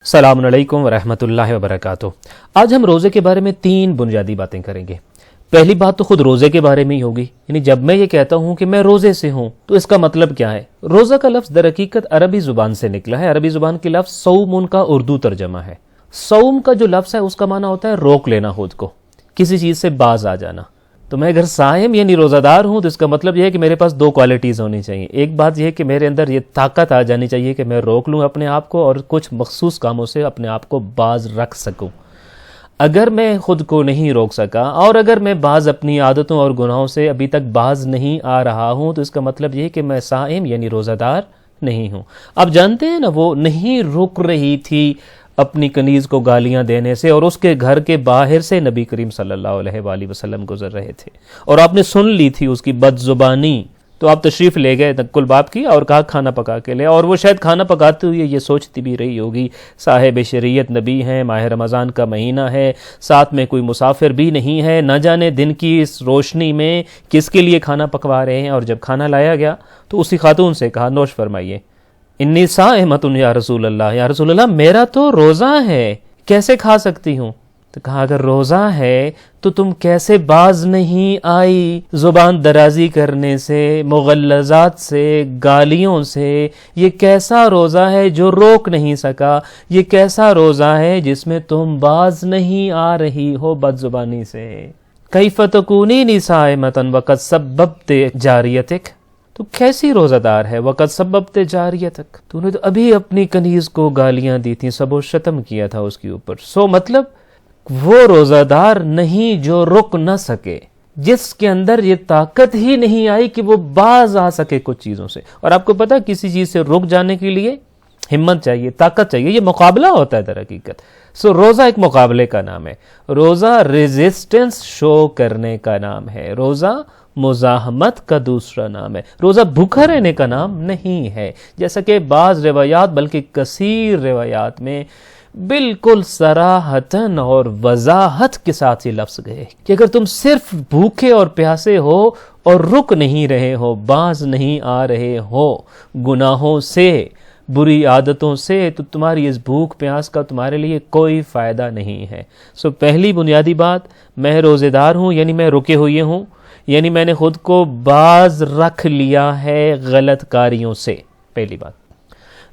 السلام علیکم ورحمۃ اللہ وبرکاتہ۔ آج ہم روزے کے بارے میں 3 بنیادی باتیں کریں گے۔ پہلی بات تو خود روزے کے بارے میں ہی ہوگی، یعنی جب میں یہ کہتا ہوں کہ میں روزے سے ہوں تو اس کا مطلب کیا ہے۔ روزہ کا لفظ در حقیقت عربی زبان سے نکلا ہے۔ عربی زبان کی لفظ صوم کا اردو ترجمہ ہے۔ صوم کا جو لفظ ہے اس کا معنی ہوتا ہے روک لینا، خود کو کسی چیز سے باز آ جانا۔ تو میں اگر صائم یعنی روزہ دار ہوں تو اس کا مطلب یہ ہے کہ میرے پاس 2 کوالٹیز ہونی چاہیے۔ ایک بات یہ ہے کہ میرے اندر یہ طاقت آ جانی چاہیے کہ میں روک لوں اپنے آپ کو اور کچھ مخصوص کاموں سے اپنے آپ کو باز رکھ سکوں۔ اگر میں خود کو نہیں روک سکا اور اگر میں بعض اپنی عادتوں اور گناہوں سے ابھی تک باز نہیں آ رہا ہوں تو اس کا مطلب یہ ہے کہ میں صائم یعنی روزہ دار نہیں ہوں۔ آپ جانتے ہیں نا، وہ نہیں رک رہی تھی اپنی کنیز کو گالیاں دینے سے، اور اس کے گھر کے باہر سے نبی کریم صلی اللہ علیہ وآلہ وسلم گزر رہے تھے اور آپ نے سن لی تھی اس کی بد زبانی، تو آپ تشریف لے گئے نقل باب کی اور کہا کھانا پکا کے لے، اور وہ شاید کھانا پکاتے ہوئے یہ سوچتی بھی رہی ہوگی صاحب شریعت نبی ہیں، ماہ رمضان کا مہینہ ہے، ساتھ میں کوئی مسافر بھی نہیں ہے، نہ جانے دن کی اس روشنی میں کس کے لیے کھانا پکوا رہے ہیں۔ اور جب کھانا لایا گیا تو اسی خاتون سے کہا نوش فرمائیے، انی صائمۃ یا رسول اللہ، یا رسول اللہ میرا تو روزہ ہے، کیسے کھا سکتی ہوں؟ تو کہا اگر روزہ ہے تو تم کیسے باز نہیں آئی زبان درازی کرنے سے، مغلظات سے، گالیوں سے؟ یہ کیسا روزہ ہے جو روک نہیں سکا؟ یہ کیسا روزہ ہے جس میں تم باز نہیں آ رہی ہو بد زبانی سے؟ کیف تکونین صائمۃ وقد سببت جاریتک، تو کیسی روزہ دار ہے وقت سببت جاریتک، تو نے تو ابھی اپنی کنیز کو گالیاں دی تھیں، سب و شتم کیا تھا اس کے اوپر۔ مطلب وہ روزہ دار نہیں جو رک نہ سکے، جس کے اندر یہ طاقت ہی نہیں آئی کہ وہ باز آ سکے کچھ چیزوں سے۔ اور آپ کو پتہ کسی چیز سے رک جانے کے لیے ہمت چاہیے، طاقت چاہیے، یہ مقابلہ ہوتا ہے در حقیقت۔ روزہ ایک مقابلے کا نام ہے، روزہ ریزسٹنس شو کرنے کا نام ہے، روزہ مزاحمت کا دوسرا نام ہے، روزہ بھوکا رہنے کا نام نہیں ہے۔ جیسا کہ بعض روایات بلکہ کثیر روایات میں بالکل صراحتاً اور وضاحت کے ساتھ یہ لفظ گئے کہ اگر تم صرف بھوکے اور پیاسے ہو اور رک نہیں رہے ہو، باز نہیں آ رہے ہو گناہوں سے، بری عادتوں سے، تو تمہاری اس بھوک پیاس کا تمہارے لیے کوئی فائدہ نہیں ہے۔ پہلی بنیادی بات، میں روزے دار ہوں یعنی میں رکے ہوئے ہوں، یعنی میں نے خود کو باز رکھ لیا ہے غلط کاریوں سے، پہلی بات۔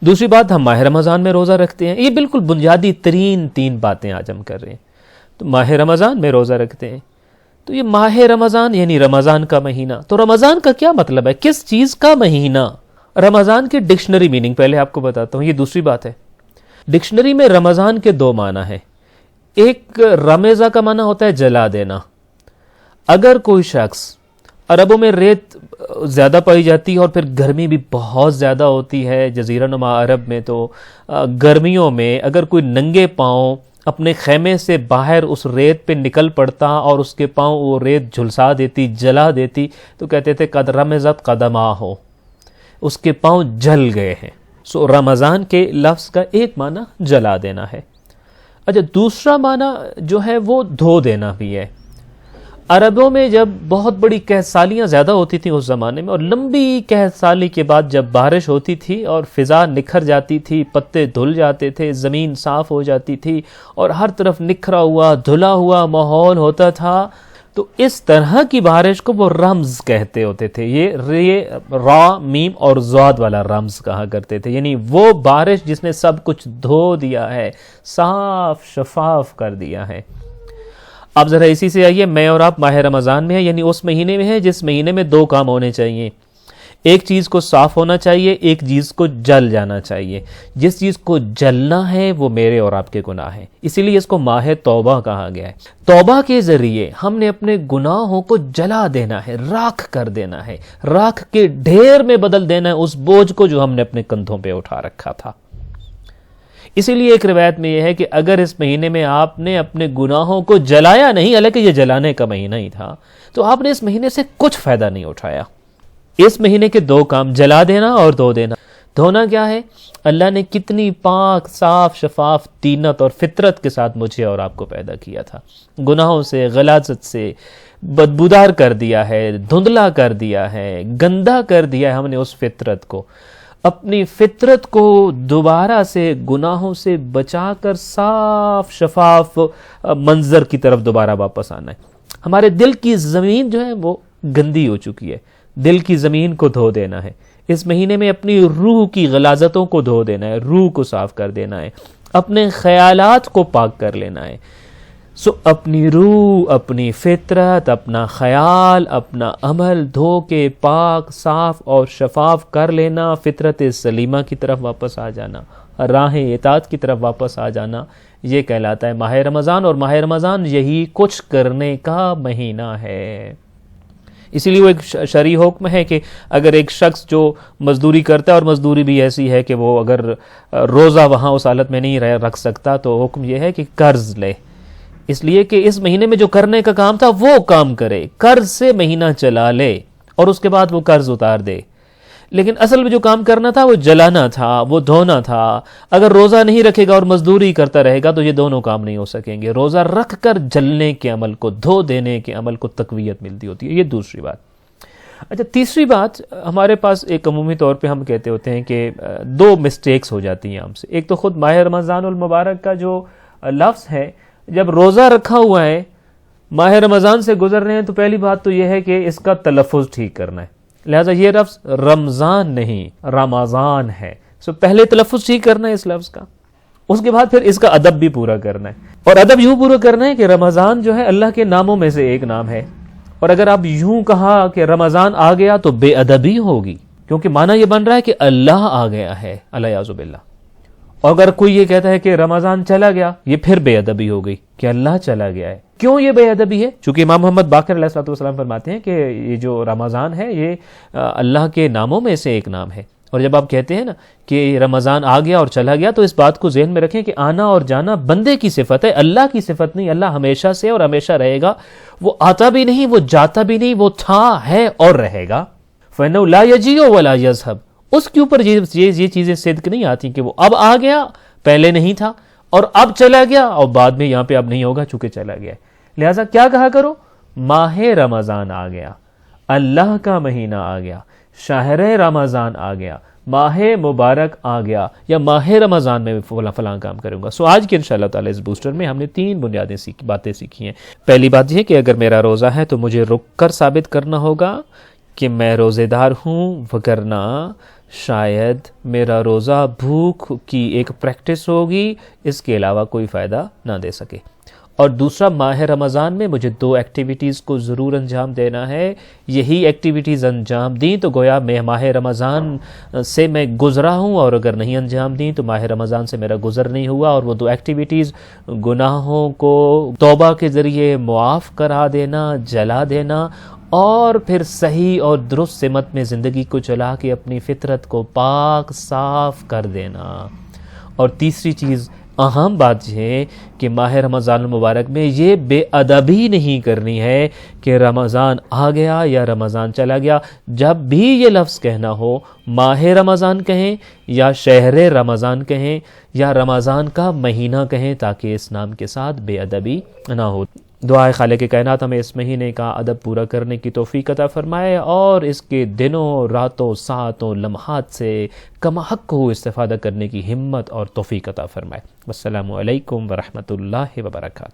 دوسری بات، ہم ماہ رمضان میں روزہ رکھتے ہیں، یہ بالکل بنیادی ترین 3 باتیں آج ہم کر رہے ہیں۔ تو ماہ رمضان میں روزہ رکھتے ہیں، تو یہ ماہ رمضان یعنی رمضان کا مہینہ، تو رمضان کا کیا مطلب ہے، کس چیز کا مہینہ؟ رمضان کی ڈکشنری میننگ پہلے آپ کو بتاتا ہوں، یہ دوسری بات ہے۔ ڈکشنری میں رمضان کے 2 معنی ہیں۔ ایک رمضہ کا معنی ہوتا ہے جلا دینا۔ اگر کوئی شخص، عربوں میں ریت زیادہ پائی جاتی ہے اور پھر گرمی بھی بہت زیادہ ہوتی ہے، جزیرہ نما عرب میں تو گرمیوں میں اگر کوئی ننگے پاؤں اپنے خیمے سے باہر اس ریت پہ نکل پڑتا اور اس کے پاؤں وہ ریت جھلسا دیتی، جلا دیتی، تو کہتے تھے قد رمضت قدماہ، اس کے پاؤں جل گئے ہیں۔ رمضان کے لفظ کا ایک معنی جلا دینا ہے۔ اچھا، دوسرا معنی جو ہے وہ دھو دینا بھی ہے۔ عربوں میں جب بہت بڑی قحط سالیاں زیادہ ہوتی تھیں اس زمانے میں، اور لمبی قحط سالی کے بعد جب بارش ہوتی تھی اور فضا نکھر جاتی تھی، پتے دھل جاتے تھے، زمین صاف ہو جاتی تھی اور ہر طرف نکھرا ہوا دھلا ہوا ماحول ہوتا تھا، تو اس طرح کی بارش کو وہ رمز کہتے ہوتے تھے۔ یہ را میم اور زاد والا رمز کہا کرتے تھے، یعنی وہ بارش جس نے سب کچھ دھو دیا ہے، صاف شفاف کر دیا ہے۔ اب ذرا اسی سے آئیے، میں اور آپ ماہ رمضان میں ہیں، یعنی اس مہینے میں ہیں جس مہینے میں 2 کام ہونے چاہیے۔ ایک چیز کو صاف ہونا چاہیے، ایک چیز کو جل جانا چاہیے۔ جس چیز کو جلنا ہے وہ میرے اور آپ کے گناہ ہیں، اسی لیے اس کو ماہ توبہ کہا گیا ہے۔ توبہ کے ذریعے ہم نے اپنے گناہوں کو جلا دینا ہے، راکھ کر دینا ہے، راکھ کے ڈھیر میں بدل دینا ہے اس بوجھ کو جو ہم نے اپنے کندھوں پہ اٹھا رکھا تھا۔ اسی لیے ایک روایت میں یہ ہے کہ اگر اس مہینے میں آپ نے اپنے گناہوں کو جلایا نہیں، حالانکہ یہ جلانے کا مہینہ ہی تھا، تو آپ نے اس مہینے سے کچھ فائدہ نہیں اٹھایا۔ اس مہینے کے 2 کام، جلا دینا اور دھو دینا۔ دھونا کیا ہے؟ اللہ نے کتنی پاک صاف شفاف طینت اور فطرت کے ساتھ مجھے اور آپ کو پیدا کیا تھا، گناہوں سے، غلاظت سے بدبودار کر دیا ہے، دھندلا کر دیا ہے، گندا کر دیا ہے ہم نے اس فطرت کو۔ اپنی فطرت کو دوبارہ سے گناہوں سے بچا کر صاف شفاف منظر کی طرف دوبارہ واپس آنا ہے. ہمارے دل کی زمین جو ہے وہ گندی ہو چکی ہے، دل کی زمین کو دھو دینا ہے. اس مہینے میں اپنی روح کی غلاظتوں کو دھو دینا ہے، روح کو صاف کر دینا ہے، اپنے خیالات کو پاک کر لینا ہے. اپنی روح، اپنی فطرت، اپنا خیال، اپنا عمل دھو کے پاک صاف اور شفاف کر لینا، فطرت سلیمہ کی طرف واپس آ جانا، راہ اطاعت کی طرف واپس آ جانا، یہ کہلاتا ہے ماہ رمضان. اور ماہ رمضان یہی کچھ کرنے کا مہینہ ہے. اسی لیے وہ ایک شرعی حکم ہے کہ اگر ایک شخص جو مزدوری کرتا ہے، اور مزدوری بھی ایسی ہے کہ وہ اگر روزہ وہاں اس حالت میں نہیں رکھ سکتا، تو حکم یہ ہے کہ قرض لے. اس لیے کہ اس مہینے میں جو کرنے کا کام تھا وہ کام کرے، قرض سے مہینہ چلا لے اور اس کے بعد وہ قرض اتار دے. لیکن اصل میں جو کام کرنا تھا وہ جلانا تھا، وہ دھونا تھا. اگر روزہ نہیں رکھے گا اور مزدوری کرتا رہے گا تو یہ دونوں کام نہیں ہو سکیں گے. روزہ رکھ کر جلنے کے عمل کو، دھو دینے کے عمل کو تقویت ملتی ہوتی ہے. یہ دوسری بات. اچھا، تیسری بات، ہمارے پاس ایک عمومی طور پہ ہم کہتے ہوتے ہیں کہ دو مسٹیکس ہو جاتی ہیں ہم سے. ایک تو خود ماہ رمضان المبارک کا جو لفظ ہے، جب روزہ رکھا ہوا ہے، ماہ رمضان سے گزر رہے ہیں، تو پہلی بات تو یہ ہے کہ اس کا تلفظ ٹھیک کرنا ہے. لہٰذا یہ لفظ رمضان نہیں رمضان ہے. پہلے تلفظ ٹھیک کرنا ہے اس لفظ کا، اس کے بعد پھر اس کا ادب بھی پورا کرنا ہے. اور ادب یوں پورا کرنا ہے کہ رمضان جو ہے اللہ کے ناموں میں سے ایک نام ہے. اور اگر آپ یوں کہا کہ رمضان آ گیا تو بے ادبی ہوگی، کیونکہ معنی یہ بن رہا ہے کہ اللہ آ گیا ہے، الیاذ باللہ. اور اگر کوئی یہ کہتا ہے کہ رمضان چلا گیا، یہ پھر بے ادبی ہو گئی کہ اللہ چلا گیا ہے. کیوں یہ بے ادبی ہے؟ چونکہ امام محمد باقر علیہ السلام فرماتے ہیں کہ یہ جو رمضان ہے یہ اللہ کے ناموں میں سے ایک نام ہے. اور جب آپ کہتے ہیں نا کہ رمضان آ گیا اور چلا گیا، تو اس بات کو ذہن میں رکھیں کہ آنا اور جانا بندے کی صفت ہے، اللہ کی صفت نہیں. اللہ ہمیشہ سے اور ہمیشہ رہے گا. وہ آتا بھی نہیں، وہ جاتا بھی نہیں، وہ تھا، ہے اور رہے گا. فَإِنَّهُ لَا يَجِيءُ وَلَا يَذْهَبُ. اس کے اوپر یہ چیزیں صدق نہیں آتی کہ وہ اب آ گیا، پہلے نہیں تھا، اور اب چلا گیا اور بعد میں یہاں پہ اب نہیں ہوگا چونکہ چلا گیا. لہٰذا کیا کہا کرو؟ ماہ رمضان آ گیا، اللہ کا مہینہ آ گیا، شہر رمضان آ گیا، ماہ مبارک آ گیا، یا ماہ رمضان میں فلاں کام کروں گا. آج کے انشاءاللہ تعالی اس بوسٹر میں ہم نے 3 بنیادیں باتیں سیکھی ہیں. پہلی بات یہ کہ اگر میرا روزہ ہے تو مجھے رک کر ثابت کرنا ہوگا کہ میں روزے دار ہوں، وگرنہ شاید میرا روزہ بھوک کی ایک پریکٹس ہوگی، اس کے علاوہ کوئی فائدہ نہ دے سکے. اور دوسرا، ماہ رمضان میں مجھے 2 ایکٹیویٹیز کو ضرور انجام دینا ہے. یہی ایکٹیویٹیز انجام دیں تو گویا میں ماہ رمضان سے میں گزرا ہوں، اور اگر نہیں انجام دیں تو ماہ رمضان سے میرا گزر نہیں ہوا. اور وہ 2 ایکٹیویٹیز گناہوں کو توبہ کے ذریعے معاف کرا دینا، جلا دینا، اور پھر صحیح اور درست سمت میں زندگی کو چلا کے اپنی فطرت کو پاک صاف کر دینا. اور تیسری چیز، اہم بات یہ ہے کہ ماہ رمضان المبارک میں یہ بے ادبی نہیں کرنی ہے کہ رمضان آ گیا یا رمضان چلا گیا. جب بھی یہ لفظ کہنا ہو، ماہ رمضان کہیں یا شہر رمضان کہیں یا رمضان کا مہینہ کہیں، تاکہ اس نام کے ساتھ بے ادبی نہ ہو. دعائے خالق کائنات ہمیں اس مہینے کا ادب پورا کرنے کی توفیق عطا فرمائے، اور اس کے دنوں، راتوں، ساعتوں، لمحات سے کما حق کو استفادہ کرنے کی ہمت اور توفیق عطا فرمائے. والسلام علیکم ورحمۃ اللہ وبرکاتہ.